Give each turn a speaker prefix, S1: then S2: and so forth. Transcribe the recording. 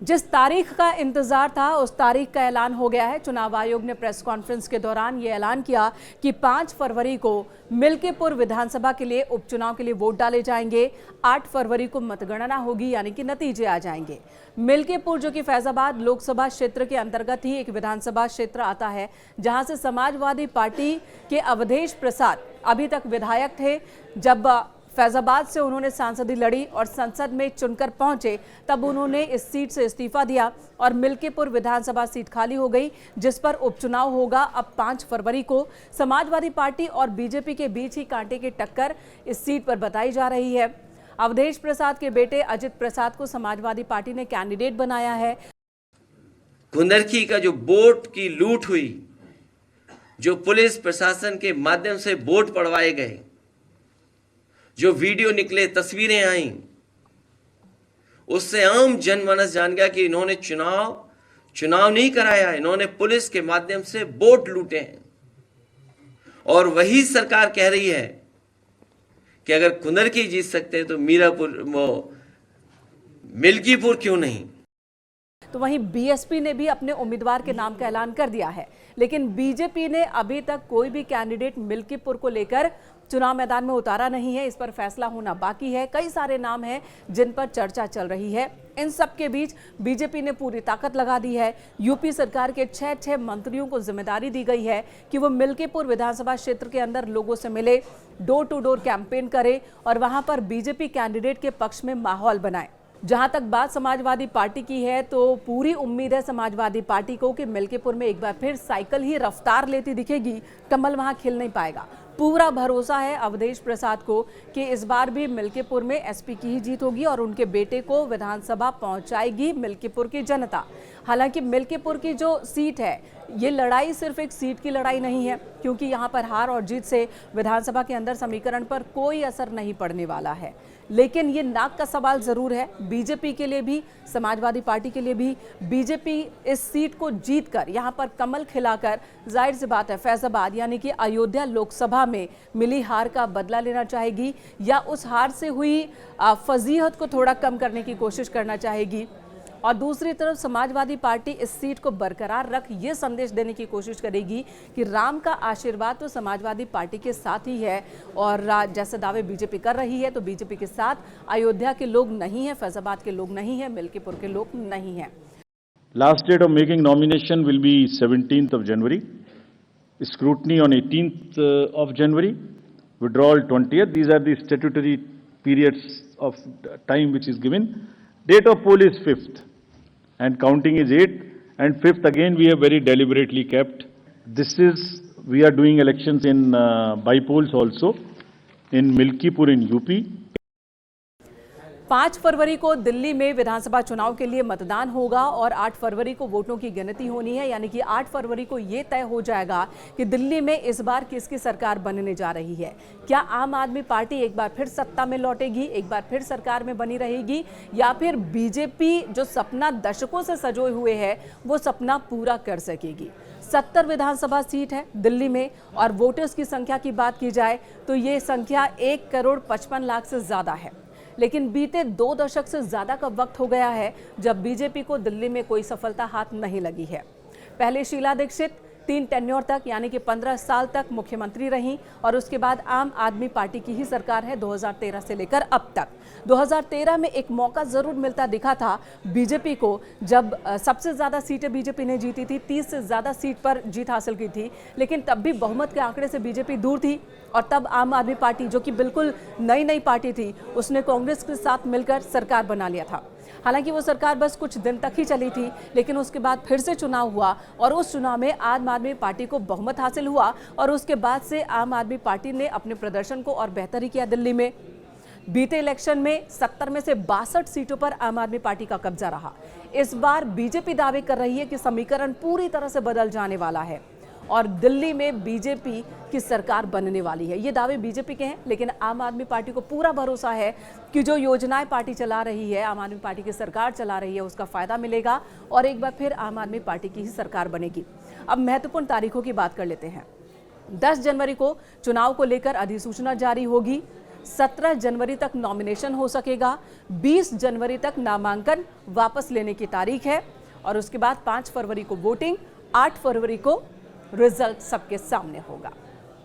S1: जिस तारीख का इंतजार था उस तारीख का ऐलान हो गया है। चुनाव आयोग ने प्रेस कॉन्फ्रेंस के दौरान ये ऐलान किया कि 5 फरवरी को मिल्कीपुर विधानसभा के लिए उपचुनाव के लिए वोट डाले जाएंगे। 8 फरवरी को मतगणना होगी, यानी कि नतीजे आ जाएंगे। मिल्कीपुर जो कि फैजाबाद लोकसभा क्षेत्र के अंतर्गत ही एक विधानसभा क्षेत्र आता है, जहां से समाजवादी पार्टी के अवधेश प्रसाद अभी तक विधायक थे। जब फैजाबाद से उन्होंने सांसदी लड़ी और संसद में चुनकर पहुंचे, तब उन्होंने इस सीट से इस्तीफा दिया और मिल्कीपुर विधानसभा सीट खाली हो गई, जिस पर उपचुनाव होगा। अब 5 फरवरी को समाजवादी पार्टी और बीजेपी के बीच ही कांटे की टक्कर इस सीट पर बताई जा रही है। अवधेश प्रसाद के बेटे अजित प्रसाद को समाजवादी पार्टी ने कैंडिडेट बनाया है।
S2: कुंदरकी का जो वोट की लूट हुई, जो पुलिस प्रशासन के माध्यम से वोट पड़वाए गए, जो वीडियो निकले, तस्वीरें आई, उससे आम जनमानस जान गया कि इन्होंने चुनाव नहीं कराया, इन्होंने पुलिस के माध्यम से वोट लूटे हैं। और वही सरकार कह रही है कि अगर कुंदरकी जीत सकते हैं तो मिल्कीपुर क्यों नहीं।
S1: तो वहीं बीएसपी ने भी अपने उम्मीदवार के नाम का ऐलान कर दिया है, लेकिन बीजेपी ने अभी तक कोई भी कैंडिडेट मिल्कीपुर को लेकर चुनाव मैदान में उतारा नहीं है। इस पर फैसला होना बाकी है। कई सारे नाम हैं जिन पर चर्चा चल रही है। इन सब के बीच बीजेपी ने पूरी ताकत लगा दी है। यूपी सरकार के 6 मंत्रियों को जिम्मेदारी दी गई है कि वो मिल्कीपुर विधानसभा क्षेत्र के अंदर लोगों से मिले, डोर टू डोर कैंपेन करे और वहां पर बीजेपी कैंडिडेट के पक्ष में माहौल बनाए। जहां तक बात समाजवादी पार्टी की है, तो पूरी उम्मीद है समाजवादी पार्टी को कि मिल्कीपुर में एक बार फिर साइकिल ही रफ्तार लेती दिखेगी, कमल वहां खिल नहीं पाएगा। पूरा भरोसा है अवधेश प्रसाद को कि इस बार भी मिल्कीपुर में एसपी की ही जीत होगी और उनके बेटे को विधानसभा पहुंचाएगी मिल्कीपुर की जनता। हालांकि मिल्कीपुर की जो सीट है, ये लड़ाई सिर्फ एक सीट की लड़ाई नहीं है, क्योंकि यहाँ पर हार और जीत से विधानसभा के अंदर समीकरण पर कोई असर नहीं पड़ने वाला है। लेकिन ये नाक का सवाल जरूर है बीजेपी के लिए भी, समाजवादी पार्टी के लिए भी। बीजेपी इस सीट को जीतकर यहाँ पर कमल खिलाकर, जाहिर सी बात है, फैजाबाद यानी कि अयोध्या लोकसभा में मिली हार का बदला लेना चाहेगी या उस हार से हुई फजीहत को थोड़ा कम करने की कोशिश करना चाहेगी। और दूसरी तरफ समाजवादी पार्टी इस सीट को बरकरार रख ये संदेश देने की कोशिश करेगी कि राम का आशीर्वाद तो समाजवादी पार्टी के साथ ही है। और जैसे दावे बीजेपी कर रही है, तो बीजेपी के साथ अयोध्या के लोग नहीं है, फैजाबाद के लोग नहीं है, मिल्कीपुर के लोग नहीं है।
S3: Last date of making nomination will be 17th of January, scrutiny on 18th of January, withdrawal 20th. These are the statutory periods of time which is given. Date of poll is 5th and counting is 8th, and 5th again we have very deliberately kept. We are doing elections in by polls also in Milkipur in UP.
S1: 5 फरवरी को दिल्ली में विधानसभा चुनाव के लिए मतदान होगा और 8 फरवरी को वोटों की गिनती होनी है, यानी कि 8 फरवरी को ये तय हो जाएगा कि दिल्ली में इस बार किसकी सरकार बनने जा रही है। क्या आम आदमी पार्टी एक बार फिर सत्ता में लौटेगी, एक बार फिर सरकार में बनी रहेगी, या फिर बीजेपी जो सपना दशकों से सजोए हुए है वो सपना पूरा कर सकेगी। 70 विधानसभा सीट है दिल्ली में और वोटर्स की संख्या की बात की जाए तो ये संख्या 1,55,00,000 से ज्यादा है। लेकिन बीते 2 दशक से ज्यादा का वक्त हो गया है जब बीजेपी को दिल्ली में कोई सफलता हाथ नहीं लगी है। पहले शीला दीक्षित 3 टेन्योर तक यानी कि 15 साल तक मुख्यमंत्री रहीं और उसके बाद आम आदमी पार्टी की ही सरकार है 2013 से लेकर अब तक। 2013 में एक मौका जरूर मिलता दिखा था बीजेपी को, जब सबसे ज्यादा सीटें बीजेपी ने जीती थी, 30 से ज्यादा सीट पर जीत हासिल की थी, लेकिन तब भी बहुमत के आंकड़े से बीजेपी दूर थी। और तब आम आदमी पार्टी जो कि बिल्कुल नई पार्टी थी, उसने कांग्रेस के साथ मिलकर सरकार बना लिया था। हालांकि वो सरकार बस कुछ दिन तक ही चली थी, लेकिन उसके बाद फिर से चुनाव हुआ और उस चुनाव में आम आदमी पार्टी को बहुमत हासिल हुआ और उसके बाद से आम आदमी पार्टी ने अपने प्रदर्शन को और बेहतर ही किया दिल्ली में। बीते इलेक्शन में 70 में से 62 सीटों पर आम आदमी पार्टी का कब्जा रहा। इस बार बीजेपी दावे कर रही है कि समीकरण पूरी तरह से बदल जाने वाला है और दिल्ली में बीजेपी की सरकार बनने वाली है। ये दावे बीजेपी के हैं, लेकिन आम आदमी पार्टी को पूरा भरोसा है कि जो योजनाएं पार्टी चला रही है, आम आदमी पार्टी की सरकार चला रही है, उसका फायदा मिलेगा और एक बार फिर आम आदमी पार्टी की ही सरकार बनेगी। अब महत्वपूर्ण तारीखों की बात कर लेते हैं। 10 जनवरी को चुनाव को लेकर अधिसूचना जारी होगी। 17 जनवरी तक नॉमिनेशन हो सकेगा, 20 जनवरी तक नामांकन वापस लेने की तारीख है और उसके बाद 5 फरवरी को वोटिंग, 8 फरवरी को रिजल्ट सबके सामने होगा।